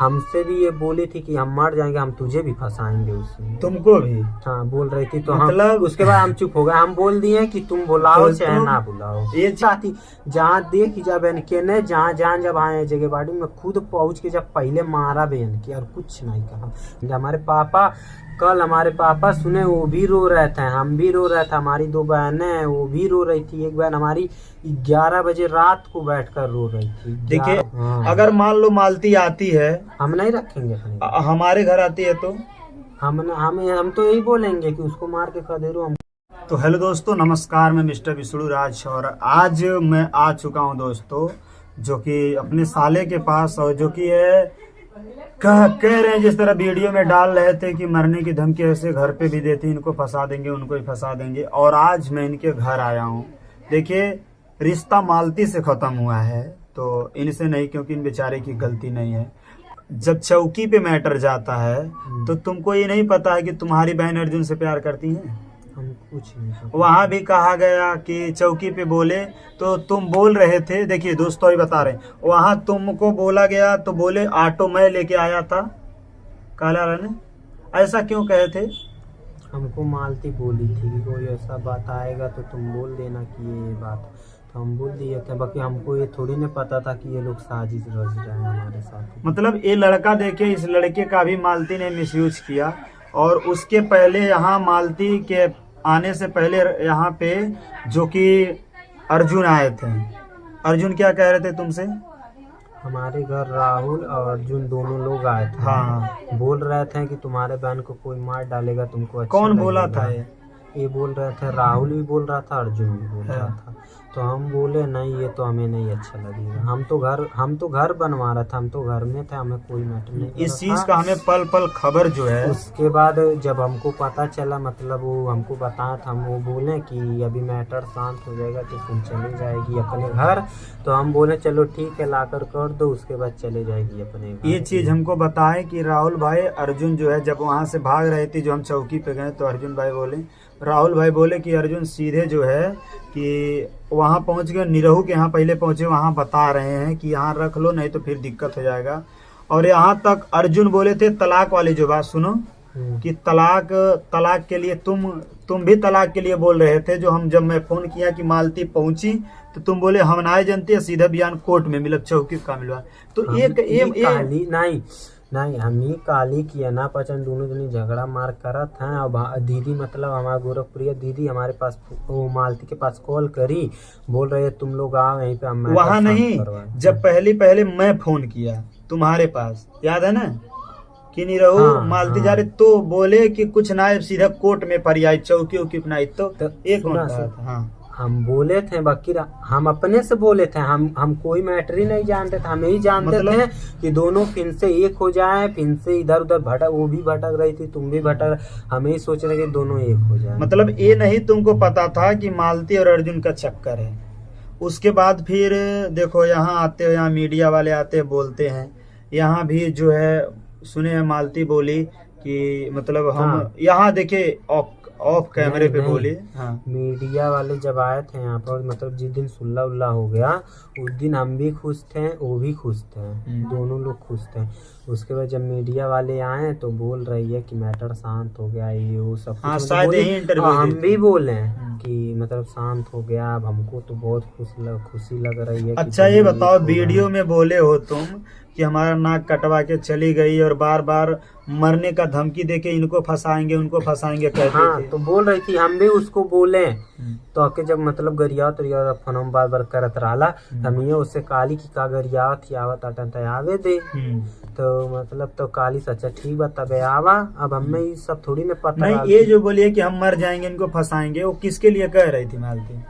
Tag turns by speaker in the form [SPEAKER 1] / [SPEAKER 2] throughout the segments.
[SPEAKER 1] हमसे भी ये बोली थी कि हम मर जाएंगे, हम तुझे भी फंसाएंगे उसमें।
[SPEAKER 2] तुमको भी?
[SPEAKER 1] हाँ बोल रही थी। तो
[SPEAKER 2] मतलब
[SPEAKER 1] हम उसके बाद हम चुप हो गए। हम बोल दिए कि तुम बुलाओ चाहे ना बुलाओ।
[SPEAKER 2] ये
[SPEAKER 1] चाहती जहाँ देख जब बहन के ने जहाँ जान जब आए जगह बाड़ी में खुद पहुँच के जब पहले मारा बहन की और कुछ नहीं कहा। हमारे पापा कल हमारे पापा सुने वो भी रो रहे थे, हम भी रो रहे थे, हमारी दो बहनें हैं वो भी रो रही थी। एक बहन हमारी 11 बजे रात को बैठकर रो रही थी।
[SPEAKER 2] देखिए
[SPEAKER 1] हाँ।
[SPEAKER 2] अगर मान लो मालती आती है,
[SPEAKER 1] हम नहीं रखेंगे
[SPEAKER 2] हमारे घर आती है तो
[SPEAKER 1] हम तो यही बोलेंगे कि उसको मार के खा दे रो हम।
[SPEAKER 2] तो हेलो दोस्तों, नमस्कार। मैं मिस्टर विष्णु राज और आज मैं आ चुका हूं दोस्तों, जो कि अपने साले के पास, और जो कि है कह रहे हैं जिस तरह वीडियो में डाल रहे थे कि मरने की धमकी ऐसे घर पे भी देती, इनको फंसा देंगे उनको ही फंसा देंगे। और आज मैं इनके घर आया हूँ। देखिए रिश्ता मालती से खत्म हुआ है तो इनसे नहीं, क्योंकि इन बेचारे की गलती नहीं है। जब चौकी पे मैटर जाता है तो तुमको ये नहीं पता है कि तुम्हारी बहन अर्जुन से प्यार करती है।
[SPEAKER 1] हम कुछ नहीं।
[SPEAKER 2] वहां भी कहा गया कि चौकी पे बोले तो तुम बोल रहे थे। देखिए दोस्तों ही बता रहे, वहां तुमको बोला गया तो बोले ऑटो मैं लेके आया था। काला ने ऐसा क्यों कहे थे?
[SPEAKER 1] हमको मालती बोली थी कि कोई ऐसा बात आएगा तो तुम बोल देना कि ये बात, तो हम बोल दिए थे। बाकी हमको ये थोड़ी ना पता था कि ये लोग साजिश रच रहे हैं हमारे साथ।
[SPEAKER 2] मतलब ये लड़का, देखिए इस लड़के का भी मालती ने मिसयूज किया। और उसके पहले यहाँ मालती के आने से पहले यहाँ पे जो कि अर्जुन आए थे। अर्जुन क्या कह रहे थे तुमसे?
[SPEAKER 1] हमारे घर राहुल और अर्जुन दोनों लोग आए थे।
[SPEAKER 2] हाँ
[SPEAKER 1] बोल रहे थे कि तुम्हारे बहन को कोई मार डालेगा तुमको अच्छा
[SPEAKER 2] कौन बोला
[SPEAKER 1] लगेगा।
[SPEAKER 2] था
[SPEAKER 1] ये बोल रहे थे, राहुल भी बोल रहा था, अर्जुन भी बोल रहा था। तो हम बोले नहीं ये तो हमें नहीं अच्छा लगेगा। हम तो घर बनवा रहा था, हम तो घर में थे, हमें कोई मैटर नहीं।
[SPEAKER 2] इस चीज का हमें पल पल खबर जो है।
[SPEAKER 1] उसके बाद जब हमको पता चला, मतलब वो हमको बताया था, हम वो बोले कि अभी मैटर शांत हो जाएगा तो तुम चली जाएगी अपने घर। तो हम बोले चलो ठीक है लाकर कर दो, उसके बाद चले जाएगी अपने घर।
[SPEAKER 2] ये चीज हमको बताए कि राहुल भाई अर्जुन जो है जब वहां से भाग रही थी, जो हम चौकी पे गए तो अर्जुन भाई बोले, राहुल भाई बोले कि अर्जुन सीधे जो है कि वहां पहुंच गए, निरहू के यहाँ पहले पहुंचे, वहां बता रहे हैं कि यहाँ रख लो नहीं तो फिर दिक्कत हो जाएगा। और यहाँ तक अर्जुन बोले थे तलाक वाली जो बात सुनो, कि तलाक के लिए तुम भी तलाक के लिए बोल रहे थे। जब मैं फोन किया कि मालती पहुंची तो तुम बोले हम ना जानते, सीधा बयान कोर्ट में मिला, चौकी का मिलवा। तो एक
[SPEAKER 1] नहीं हम ही काली किया ना पहचान, दोनों जने झगड़ा मार करत हैं। और दीदी मतलब हमारा गोरखप्रिया दीदी हमारे पास वो मालती के पास कॉल करी, बोल रहे तुम लोग आओ यहीं पे। हम
[SPEAKER 2] वहाँ नहीं, जब पहले मैं फोन किया तुम्हारे पास, याद है ना कि नहीं रहो।
[SPEAKER 1] हाँ,
[SPEAKER 2] मालती जा रहे तो बोले कि कुछ ना सीधा कोर्ट में पर आई, चौकी उकी अपनाई। तो एक हाँ
[SPEAKER 1] हम बोले थे बकीर, हम अपने से बोले थे, हम कोई मैटर ही नहीं जानते थे। हम यही जानते थे कि दोनों फिर से एक हो जाए, फिर से इधर उधर भटक, वो भी भटक रही थी तुम भी भटक, हम यही सोच रहे कि दोनों एक हो जाए।
[SPEAKER 2] मतलब ये नहीं तुमको पता था कि मालती और अर्जुन का चक्कर है। उसके बाद फिर देखो यहाँ आते हो, यहाँ मीडिया वाले आते बोलते हैं। यहाँ भी जो है सुने मालती बोली कि मतलब हम यहाँ देखे ऑफ कैमरे पे बोले। हाँ
[SPEAKER 1] मीडिया वाले जब आए थे यहाँ पर, मतलब जिस दिन सुल्ला उल्ला हो गया उस दिन हम भी खुश थे, वो भी खुश थे, दोनों लोग खुश थे। उसके बाद जब मीडिया वाले आए तो बोल रही है कि मैटर शांत हो गया, ये वो सब
[SPEAKER 2] हाँ, शायद यही इंटरव्यू
[SPEAKER 1] हम भी बोले कि मतलब शांत हो गया। अब हमको तो बहुत खुशी लग रही है।
[SPEAKER 2] अच्छा ये बताओ, वीडियो में बोले हो तुम कि हमारा नाक कटवा के चली गई और बार बार मरने का धमकी देके इनको फंसाएंगे उनको फंसाएंगे कहते थे।
[SPEAKER 1] तो बोल रही थी, हम भी उसको बोले तो आके जब मतलब गरिया तो फोन बार बार करत रहा, हम ये उससे काली की का गरिया थी आवत आवे दे। तो मतलब तो काली सच्चा ठीक बता बे आवा। अब हमें ये सब थोड़ी ना पता
[SPEAKER 2] नहीं। ये जो बोलिए कि हम मर जाएंगे इनको फंसाएंगे, वो किसके लिए कह रही थी मालती?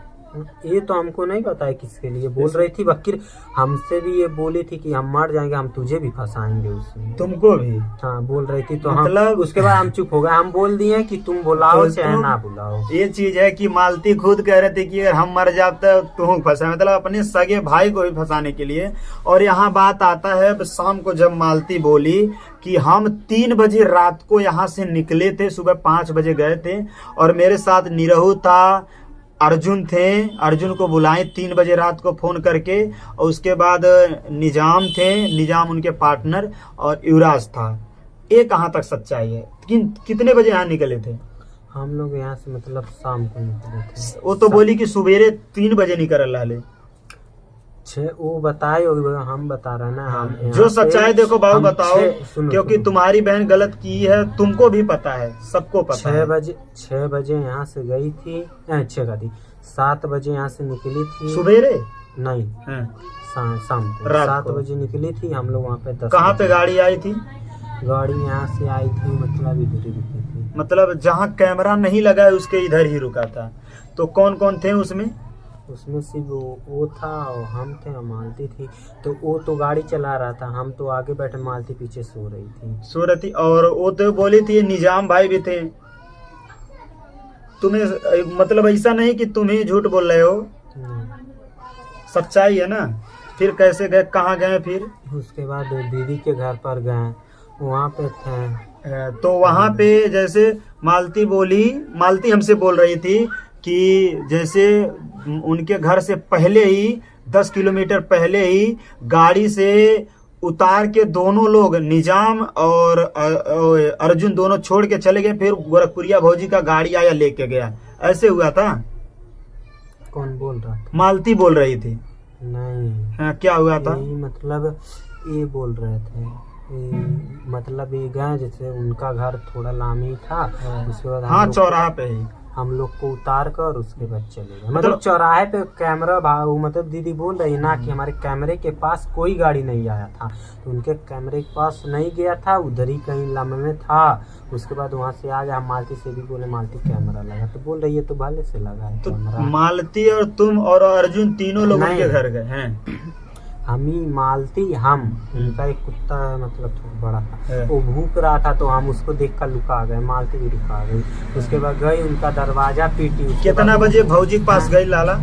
[SPEAKER 1] ये तो हमको नहीं पता है किसके लिए बोल रही थी। बकीर हमसे भी ये बोली थी कि हम मर जाएंगे, हम तुझे भी फंसाएंगे उसमें।
[SPEAKER 2] तुमको भी?
[SPEAKER 1] हाँ बोल रही थी। तो
[SPEAKER 2] मतलब
[SPEAKER 1] उसके बाद हम चुप हो गए। हम बोल दिए कि तुम बुलाओ चाहे ना बुलाओ।
[SPEAKER 2] ये चीज है कि मालती खुद कह रहे थे कि अगर हम मर जाते तुम फंसा, मतलब अपने सगे भाई को भी फंसाने के लिए। और यहाँ बात आता है शाम को जब मालती बोली कि हम 3 बजे रात को यहाँ से निकले थे, सुबह 5 बजे गए थे और मेरे साथ निरहू था, अर्जुन थे, अर्जुन को बुलाए 3 बजे रात को फोन करके, और उसके बाद निजाम थे, निजाम उनके पार्टनर, और युवराज था। ये कहाँ तक सच्चाई है? कितने बजे यहाँ निकले थे?
[SPEAKER 1] हम लोग यहाँ से मतलब शाम को निकले थे।
[SPEAKER 2] वो तो बोली कि सुबेरे 3 बजे निकल रहा।
[SPEAKER 1] वो बताए होगी, हम बता रहे हैं ना। हम
[SPEAKER 2] जो सच्चाई देखो बाबू बताओ,
[SPEAKER 1] सुनो,
[SPEAKER 2] क्योंकि
[SPEAKER 1] सुनो।
[SPEAKER 2] तुम्हारी बहन गलत की है, तुमको भी पता है, सबको पता है।
[SPEAKER 1] 6 बजे यहाँ से गई थी, 6 का थी, 7 बजे यहाँ से निकली थी
[SPEAKER 2] सुबेरे
[SPEAKER 1] नहीं, शाम को
[SPEAKER 2] रात
[SPEAKER 1] 7
[SPEAKER 2] को।
[SPEAKER 1] बजे निकली थी। हम लोग वहाँ पे 10
[SPEAKER 2] कहाँ पे गाड़ी आई थी?
[SPEAKER 1] गाड़ी यहाँ से आई थी, मतलब इधर ही रुकी थी।
[SPEAKER 2] मतलब जहाँ कैमरा नहीं लगा है उसके इधर ही रुका था। तो कौन कौन थे उसमें?
[SPEAKER 1] उसमें सिर्फ वो था और हम थे और मालती थी। तो वो तो गाड़ी चला रहा था, हम तो आगे बैठे, मालती पीछे सो रही थी।
[SPEAKER 2] सो रही थी। और वो तो बोली थी निजाम भाई भी थे। तुम्हें मतलब ऐसा नहीं कि तुम ही झूठ बोल रहे हो, सच्चाई है ना? फिर कैसे गए, कहाँ गए फिर?
[SPEAKER 1] उसके बाद दीदी के घर पर गए, वहाँ पे थे।
[SPEAKER 2] तो वहाँ पे जैसे मालती बोली, मालती हमसे बोल रही थी कि जैसे उनके घर से पहले ही 10 किलोमीटर पहले ही गाड़ी से उतार के दोनों लोग, निजाम और अर्जुन, दोनों छोड़ के चले गए। फिर गोरखपुरिया भौजी का गाड़ी आया लेके गया। ऐसे हुआ था?
[SPEAKER 1] कौन बोल रहा था?
[SPEAKER 2] मालती बोल रही थी।
[SPEAKER 1] नहीं।
[SPEAKER 2] हाँ, क्या हुआ था?
[SPEAKER 1] मतलब ये बोल रहे थे, मतलब ये गए, जैसे उनका घर थोड़ा लामी था, उसके बाद
[SPEAKER 2] हाँ, चौराहा पे ही
[SPEAKER 1] हम लोग को उतार कर उसके बाद चले गए। मतलब चौराहे पे कैमरा मतलब दीदी बोल रही ना कि हमारे कैमरे के पास कोई गाड़ी नहीं आया था, तो उनके कैमरे के पास नहीं गया था, उधर ही कहीं लम्बे में था। उसके बाद वहाँ से आ गया। हम मालती से भी बोले मालती कैमरा लगा, तो बोल रही है तो भले से लगा है
[SPEAKER 2] तो
[SPEAKER 1] कैमरा।
[SPEAKER 2] मालती और तुम और अर्जुन तीनों लोग उनके घर गए हैं?
[SPEAKER 1] हम ही मालती, हम उनका एक कुत्ता है, मतलब थोड़ा बड़ा था,
[SPEAKER 2] है।
[SPEAKER 1] वो भूख रहा था तो हम उसको देख कर लुका गए, मालती भी लुका गई। उसके बाद गई, उनका दरवाजा पीटी।
[SPEAKER 2] कितना बजे भौजी के पास गई लाला?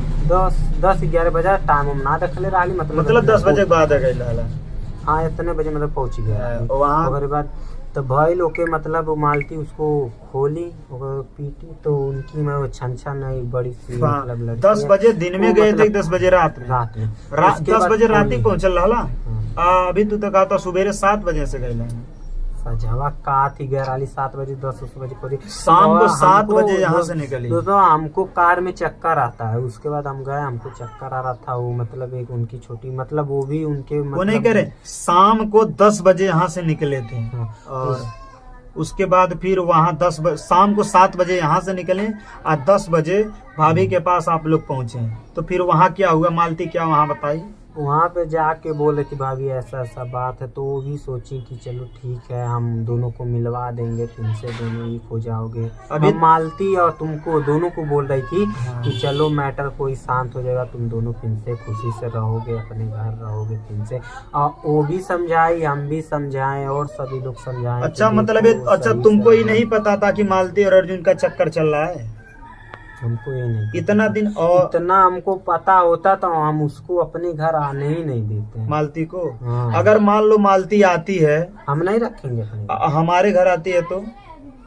[SPEAKER 1] 10-11 बजे टाइम हम ना रखले रही,
[SPEAKER 2] मतलब 10 बजे के बाद गई लाला।
[SPEAKER 1] हाँ, इतने बजे मतलब पहुँच गया।
[SPEAKER 2] वहाँ
[SPEAKER 1] उसके बाद तो भाई लोग के मतलब मालती उसको खोली और पीटी, तो उनकी मैं वो छन नहीं बड़ी सी मतलब लड़की
[SPEAKER 2] 10 बजे दिन में गए थे, 10 बजे रात में?
[SPEAKER 1] रात में
[SPEAKER 2] 10 बजे रात ही पहुँचल रहा। अभी तू तो कहा था सुबेरे 7 बजे से गई।
[SPEAKER 1] सजावा का थी 7 बजे 10 बजे पहुंची।
[SPEAKER 2] शाम को 7 बजे यहाँ से निकली।
[SPEAKER 1] दोस्तों हमको कार में चक्कर आता है, उसके बाद हम गए, हमको चक्कर आ रहा था। वो मतलब एक उनकी छोटी, मतलब वो भी उनके मतलब,
[SPEAKER 2] वो नहीं करे, शाम को 10 बजे यहाँ से निकले थे। और उसके बाद फिर वहाँ शाम को 7 बजे यहाँ से निकले और 10 बजे भाभी के पास आप लोग पहुँचे। तो फिर वहाँ क्या हुआ? मालती क्या वहाँ बताई?
[SPEAKER 1] वहाँ पे जाके बोले कि भाभी ऐसा ऐसा बात है, तो वो भी सोची कि चलो ठीक है, हम दोनों को मिलवा देंगे, तुमसे दोनों एक हो जाओगे। अभी मालती और तुमको दोनों को बोल रही थी कि चलो मैटर कोई शांत हो जाएगा, तुम दोनों फिर से खुशी से रहोगे, अपने घर रहोगे फिर से। और वो भी समझाई, हम भी समझाएं और सभी लोग समझाएं।
[SPEAKER 2] अच्छा, मतलब अच्छा तुमको ही नहीं पता था कि मालती और अर्जुन का चक्कर चल रहा है?
[SPEAKER 1] हमको ये नहीं
[SPEAKER 2] इतना दिन, और
[SPEAKER 1] इतना हमको पता होता तो हम उसको अपने घर आने ही नहीं देते
[SPEAKER 2] मालती को।
[SPEAKER 1] हाँ।
[SPEAKER 2] अगर मान लो मालती आती है,
[SPEAKER 1] हम नहीं रखेंगे अपने
[SPEAKER 2] हमारे घर आती है तो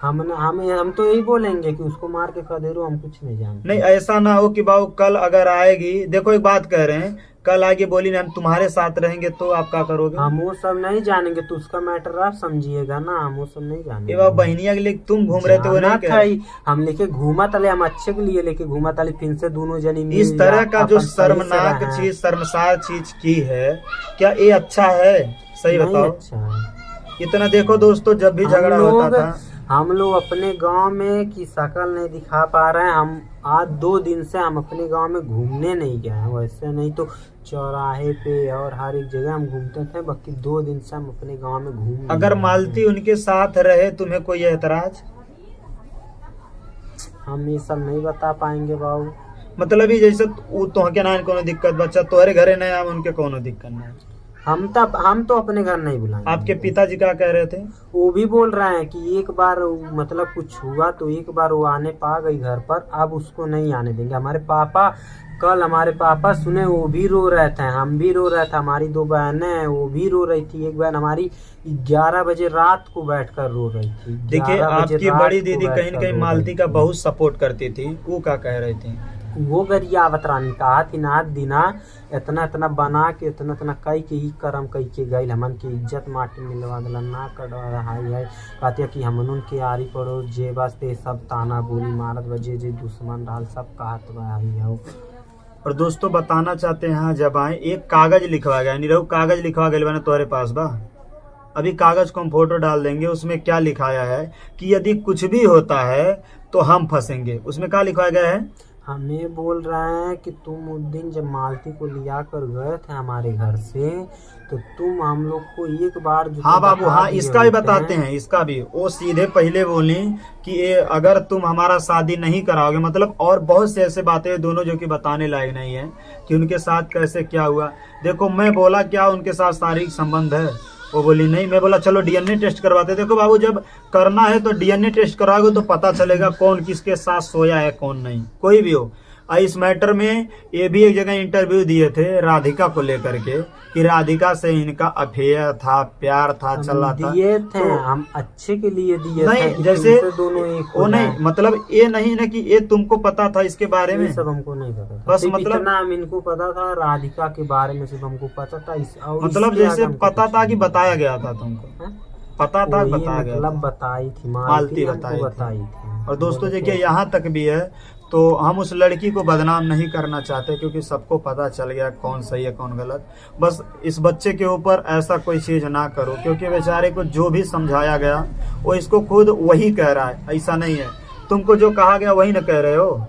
[SPEAKER 1] हम तो यही बोलेंगे कि उसको मार के खा दे रो, हम कुछ नहीं जानते।
[SPEAKER 2] नहीं, ऐसा ना हो कि बाबू कल अगर आएगी, देखो एक बात कह रहे हैं, कल आगे बोली ना हम तुम्हारे साथ रहेंगे तो आप क्या करोगे?
[SPEAKER 1] हम वो सब नहीं जानेंगे, तो उसका मैटर आप समझिएगा ना, हम वो सब नहीं जानेंगे।
[SPEAKER 2] ये बाबू बहनिया के लिए तुम घूम रहे थे, वो नहीं कह रहे?
[SPEAKER 1] हम लेके घूमा तले, हम अच्छे के लिए लेके घूमा तले, फिर से दोनों जनी
[SPEAKER 2] इस तरह का जो शर्मनाक चीज, शर्मसार चीज की है, क्या ये अच्छा है? सही बताओ।
[SPEAKER 1] अच्छा है।
[SPEAKER 2] इतना देखो दोस्तों, जब भी झगड़ा होता था,
[SPEAKER 1] हम लोग अपने गांव में की शक्ल नहीं दिखा पा रहे हैं। हम आज 2 दिन से हम अपने गांव में घूमने नहीं गए हैं, वैसे नहीं तो चौराहे पे और हर एक जगह हम घूमते थे, बाकी 2 दिन से हम अपने गांव में घूम।
[SPEAKER 2] अगर मालती उनके साथ रहे, तुम्हें कोई एतराज?
[SPEAKER 1] हम ये सब नहीं बता पाएंगे बाबू।
[SPEAKER 2] मतलब ही जैसे तो के ना कोनो दिक्कत, बच्चा तुम्हारे घरे नहीं आए, उनके कोनो दिक्कत नहीं।
[SPEAKER 1] हम तो अपने घर नहीं बुलाएंगे।
[SPEAKER 2] आपके पिताजी क्या कह रहे थे?
[SPEAKER 1] वो भी बोल रहे हैं कि एक बार मतलब कुछ हुआ तो एक बार वो आने पा गई घर पर, अब उसको नहीं आने देंगे। हमारे पापा सुने, वो भी रो रहे थे, हम भी रो रहे थे, हमारी 2 बहनें हैं वो भी रो रही थी। एक बहन हमारी 11 बजे रात को बैठकर रो रही थी।
[SPEAKER 2] देखिए, आपकी बड़ी दीदी कहीं न कहीं मालती का बहुत सपोर्ट करती थी, वो क्या कह रही थी?
[SPEAKER 1] वो गरियावत रानी कहा थी ना दिना इतना इतना बना के इतना इतना कई के ही करम कई के गई हमन के इज्जत माटी मिलवा दिला ना कटवा रहा है कहते कि हमन के आरी पड़ो जे वास्ते सब ताना बोली मारत बजे जे दुश्मन डाल सब कहत बा।
[SPEAKER 2] और दोस्तों बताना चाहते हैं, यहाँ जब आए एक कागज लिखवा गया, निरहु कागज लिखवा गया ना तुम्हारे पास बा। अभी कागज को हम फोटो डाल देंगे, उसमें क्या लिखाया है कि यदि कुछ भी होता है तो हम फंसेंगे। उसमें क्या लिखवाया गया है?
[SPEAKER 1] हमें बोल रहे हैं कि तुम उस दिन जब मालती को लिया कर गए थे हमारे घर से तो तुम हम लोग को एक बार
[SPEAKER 2] हाँ बाबू, हाँ इसका भी बताते हैं, इसका भी वो सीधे पहले बोली कि अगर तुम हमारा शादी नहीं कराओगे, मतलब और बहुत से ऐसे बातें दोनों जो कि बताने लायक नहीं है कि उनके साथ कैसे क्या हुआ। देखो मैं बोला क्या उनके साथ शारीरिक संबंध है, वो बोली नहीं। मैं बोला चलो डीएनए टेस्ट करवाते। देखो बाबू जब करना है तो डीएनए टेस्ट कराओगे तो पता चलेगा कौन किसके साथ सोया है कौन नहीं, कोई भी हो। इस मैटर में ये भी एक जगह इंटरव्यू दिए थे राधिका को लेकर के कि राधिका से इनका अफेयर था, प्यार था, चला था।
[SPEAKER 1] दिए थे तो, हम अच्छे के लिए दिए
[SPEAKER 2] नहीं
[SPEAKER 1] थे
[SPEAKER 2] जैसे
[SPEAKER 1] दोनों एक
[SPEAKER 2] वो नहीं, मतलब ये नहीं ना कि ये तुमको पता था इसके बारे में,
[SPEAKER 1] सब हमको नहीं पता था।
[SPEAKER 2] बस मतलब
[SPEAKER 1] इतना हम इनको पता था राधिका के बारे में सिर्फ हमको पता था
[SPEAKER 2] मतलब जैसे पता था कि बताया गया था तुमको, पता था बताया गया,
[SPEAKER 1] मतलब बताई थी
[SPEAKER 2] मालती
[SPEAKER 1] बताई थी।
[SPEAKER 2] और दोस्तों देखिए यहाँ तक भी है तो हम उस लड़की को बदनाम नहीं करना चाहते क्योंकि सबको पता चल गया कौन सही है कौन गलत। बस इस बच्चे के ऊपर ऐसा कोई चीज ना करो क्योंकि बेचारे को जो भी समझाया गया वो इसको खुद वही कह रहा है, ऐसा नहीं है। तुमको जो कहा गया वही ना कह रहे हो।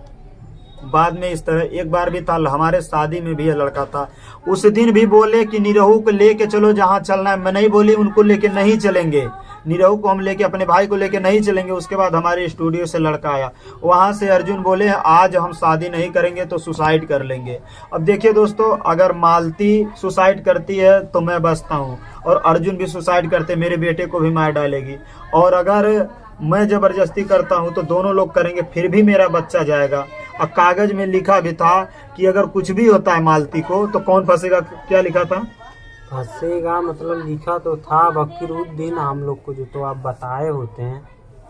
[SPEAKER 2] बाद में इस तरह एक बार भी था, हमारे शादी में भी ये लड़का था, उस दिन भी बोले कि निरहु को लेके चलो जहाँ चलना है। मैं नहीं बोली उनको लेके नहीं चलेंगे, निरहु को हम लेके अपने भाई को लेके नहीं चलेंगे। उसके बाद हमारे स्टूडियो से लड़का आया, वहां से अर्जुन बोले आज हम शादी नहीं करेंगे तो सुसाइड कर लेंगे। अब देखिए दोस्तों, अगर मालती सुसाइड करती है तो मैं बचता हूँ और अर्जुन भी सुसाइड करते मेरे बेटे को भी मार डालेगी, और अगर मैं जबरदस्ती करता हूँ तो दोनों लोग करेंगे फिर भी मेरा बच्चा जाएगा। और कागज में लिखा भी था कि अगर कुछ भी होता है मालती को तो कौन फंसेगा, क्या लिखा था?
[SPEAKER 1] फंसेगा मतलब लिखा तो था बकीर उस दिन हम लोग को जो तो आप बताए होते हैं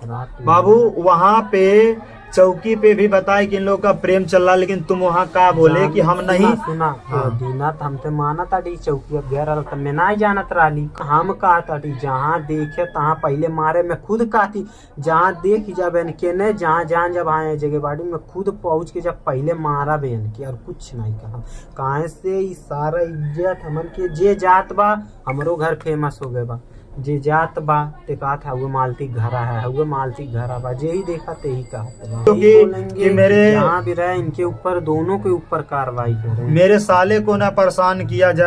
[SPEAKER 1] रात में।
[SPEAKER 2] बाबू वहाँ पे चौकी पे भी बताए कि इन लोगों का प्रेम चल रहा, लेकिन तुम वहाँ का बोले कि हम नहीं
[SPEAKER 1] सुना। दीना हम तो माना ताटी चौकी गैर तब मैं ना जानत रही। हम कहा ताटी जहाँ देखे तहाँ पहले मारे। मैं खुद कहती जहाँ देख जब के ने जहाँ जान जब आए जगह बाड़ी में खुद पहुँच के जब पहले मारा बहन के और कुछ नहीं कहा। कहाँ से सारा इज्जत हमन के जे जात बा हमरो घर फेमस हो गए बा, जे जात बा ते कहा था वो मालती घरा है, वो मालती घरा बा, जे ही देखा ते ही कहा
[SPEAKER 2] कि मेरे
[SPEAKER 1] जहाँ भी रहे इनके ऊपर दोनों के ऊपर कार्रवाई करें।
[SPEAKER 2] मेरे साले को ना परेशान किया जाए।